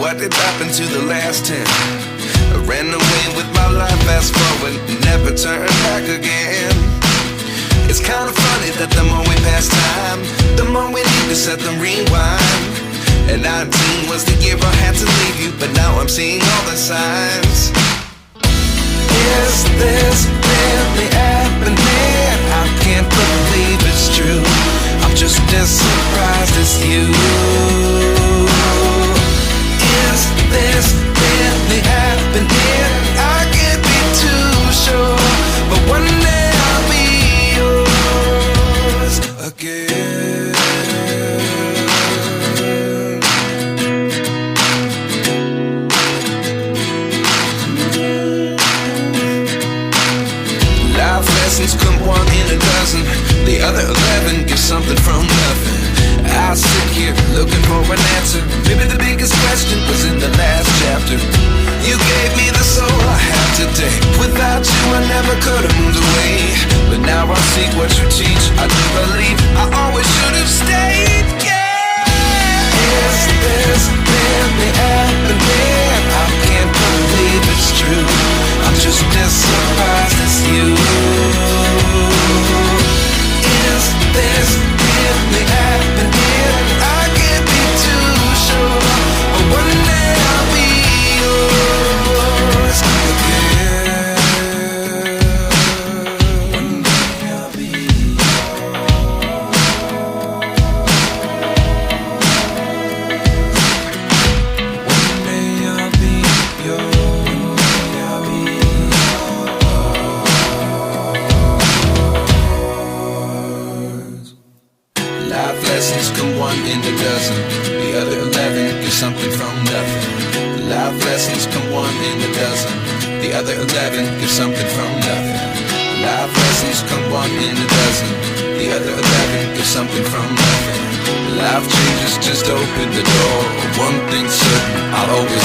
what did happen to the last 10? I ran away with my life, fast forward, never turn back again. It's kind of funny that the more we pass time, the more we need to set them rewind. And 19 was the year I had to leave you, but now I'm seeing all the signs. Is this really happening? I can't believe it's true. I'm just as surprised as you. Is this really happening? I can't be too sure, but one day I'll be yours again. Life lessons come one in a dozen, the other 11 give something from nothing. I sit here looking for an answer. Maybe the biggest question was in the last chapter. You gave me the soul I have today. Without you I never could have moved away, but now I see what you teach. I do believe I always should have stayed. Yeah. Is this really happening? I can't believe it's true. I'm just as surprised as you. Is this really happening? I can't be too sure, but one day I'll be yours again. One day I'll be One day I'll be yours. I'll be yours. Life lessons come one in a dozen, the other 11 give something from nothing. Life lessons come one in a dozen, the other 11 give something from nothing. Life lessons come one in a dozen, the other 11 give something from nothing. Life changes just open the door. One thing's certain, I'll always